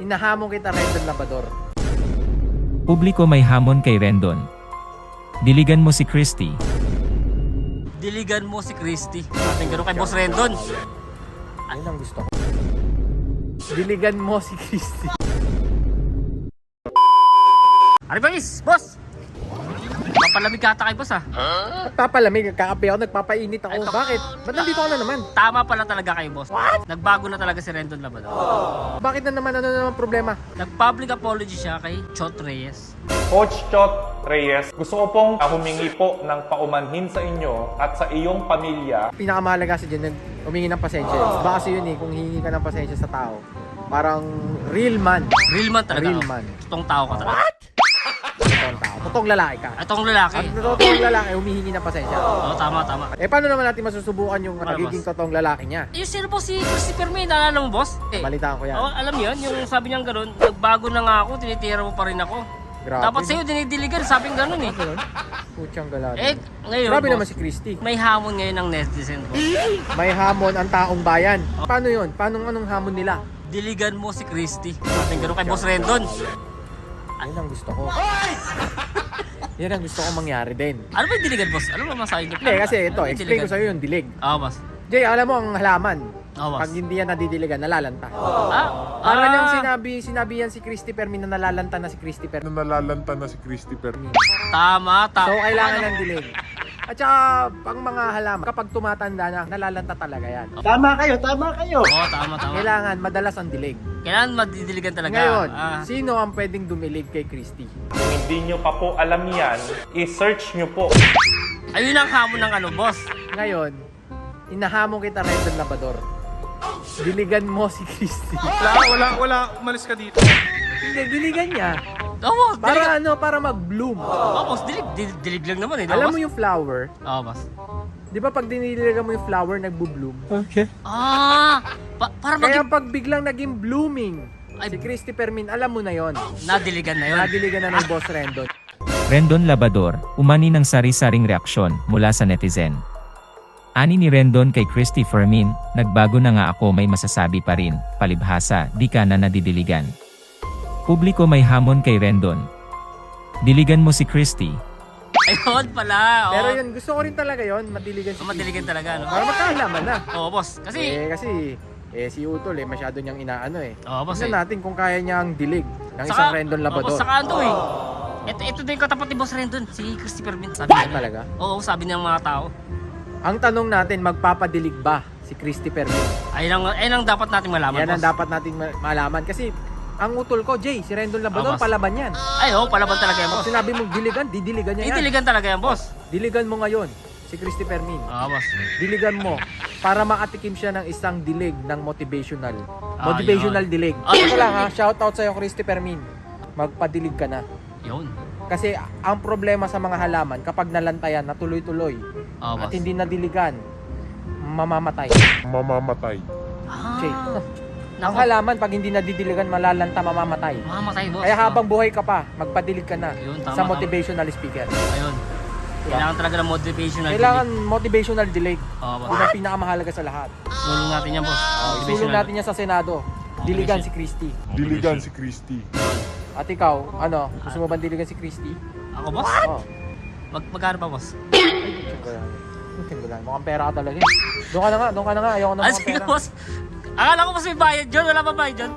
Inahamon kita, Rendon Labrador. Publiko may hamon kay Rendon. Diligan mo si Christy. Diligan mo si Christy. Ating gano'n kay Boss Rendon. Yun ang gusto ko. Diligan mo si Christy. Ano ba boss? Papalamig ka ata kay boss ah. Nagpapalamig, kakape ako, nagpapainit ako. Ito. Bakit? Ba't nandito ka na naman? Tama pala talaga kay boss. What? Nagbago na talaga si Rendon Labrador. Bakit na naman? Ano na naman problema? Nag-public apology siya kay Chot Reyes. Coach Chot Reyes, gusto ko pong humingi po ng paumanhin sa inyo at sa iyong pamilya. Pinakamahalaga kasi dyan, humingi ng pasensya. Baka kasi yun eh, kung hihingi ka ng pasensya sa tao. Parang real man. Real man talaga. Real oh. man. Totoong tao ka talaga. Totoong tao. Totoong lalaki ka. Itong lalaki. At totoong lalaki, humihingi ng pasensya. Oo, tama. Eh, paano naman natin masusubukan yung Ano, magiging boss? totoong lalaki niya? Yung sino po si Christopher May, naalala mo boss? Balitaan ko yan. Oh, alam niyo yun, yung sabi niyang gano'n, nagbago na nga ako, tinitira mo pa rin ako. Grabe. Dapat sa'yo dinidiligan, sabing gano'n eh. Ganun? Putyang galado. Eh, ngayon Grabe boss, naman si Christy. may hamon ngayon ng netizen boss. May hamon ang taong bayan. Paano yun? Paano anong hamon nila? Diligan mo si Christy. Sabing gano'n kay Boss Rendon. Yan ang gusto ko. Yan ang gusto ko mangyari din. Ano ba yung diligan boss? Ano ba masahin niyo? Hindi, kasi ito, Ano yung explain diligan? ko sa'yo yung dilig. Oo boss. Jay, alam mo ang halaman. Oo boss. Pag hindi yan nadidiligan, nalalanta. Ah, Para niyang sinabi yan si Christy Fermin na nalalanta na si Christy Fermin. Nalalanta na si Christy Fermin. Tama. So, kailangan ng dilig. At saka, pang mga halaman, kapag tumatanda na, nalalanta talaga yan. Tama kayo, tama kayo. Oo, tama. Kailangan madalas ang dilig. Kailangan madidiligan talaga. Ngayon, Ah. sino ang pwedeng dumilig kay Christy? Kung hindi nyo pa po alam yan, i-search nyo po. Ayun ang hamon ng ano boss. Ngayon, inahamon kita, Rendon Labrador. Diligan mo si Christy. Wala, umalis ka dito. Hindi, diligan niya. Oo, boss. Para para mag-bloom. Oo, boss. Dilig lang naman eh. di ba, Alam boss? mo yung flower, Oo, boss. di ba pag diniligan mo yung flower, nagbo-bloom? Para Kaya maging pag biglang naging blooming, Ay. si Christy Fermin, alam mo na yon. nadiligan na yun. Nadiligan na ng Boss Rendon. Rendon Labrador, umani ng sari-saring reaksyon mula sa netizen. Ani ni Rendon kay Christy Fermin, nagbago na nga ako, may masasabi pa rin, palibhasa, di ka na nadidiligan. Publiko may hamon kay Rendon. Diligan mo si Christy. Ayun pala. Oo. Pero yun, gusto ko rin talaga yon, madiligan si Madiligan talaga, no? Para magkahalaman na. Oo, boss. Kasi, Si Utol masyado niyang inaano Oo, boss Tignan natin kung kaya niyang dilig ng Saka- isang Rendon Oo, Labrador. boss, saka ano eh. Ito din katapat ni Boss Rendon, si Christopher Min. Sabi Ano niya. talaga? Oo, sabi ng mga tao. Ang tanong natin, magpapadilig ba si Christy Fermin? Ayun ang dapat natin malaman, Yan boss. ang dapat nating malaman. Kasi ang utol ko, Jay, si Rendon Labrador, boss. palaban yan. Ay, oo, palaban talaga yan, Pag boss. sinabi mong diligan, didiligan niya yan. Didiligan talaga yan, boss. Diligan mo ngayon si Christy Fermin. Oo, boss. Diligan mo para makatikim siya ng isang dilig ng motivational. Ah, Motivational yun. dilig. Ah, Ito yun. lang ha, shout out sa'yo Christy Fermin. Magpadilig ka na. Yun. Kasi ang problema sa mga halaman, kapag nalantayan na tuloy-tuloy Oo, at boss. hindi nadiligan, mamamatay. Mamamatay. Okay. Ang Nako, halaman, pag hindi nadidiligan, malalanta, mamamatay. mamamatay, boss. Kaya habang buhay ka pa, magpadilig ka na Yun, tama, sa tama. motivational speaker. Ayun. Kailangan talaga ng motivational. Kailangan motivational dilig. Oo, boss. Yun ang pinakamahalaga sa lahat. Sulong natin yan, boss. Isulong natin yan sa Senado. Diligan si Christy. Diligan si Christy. At ikaw, ano? Gusto mo ba diligan si Christy? Ako, boss? Oh. Magkano ba, boss? Mukhang pera ka talaga. Doon ka na nga. Ayoko na Ah, mukhang sige, pera. boss. Akala ko mas may bayad dyan. Wala pa bayad dyan.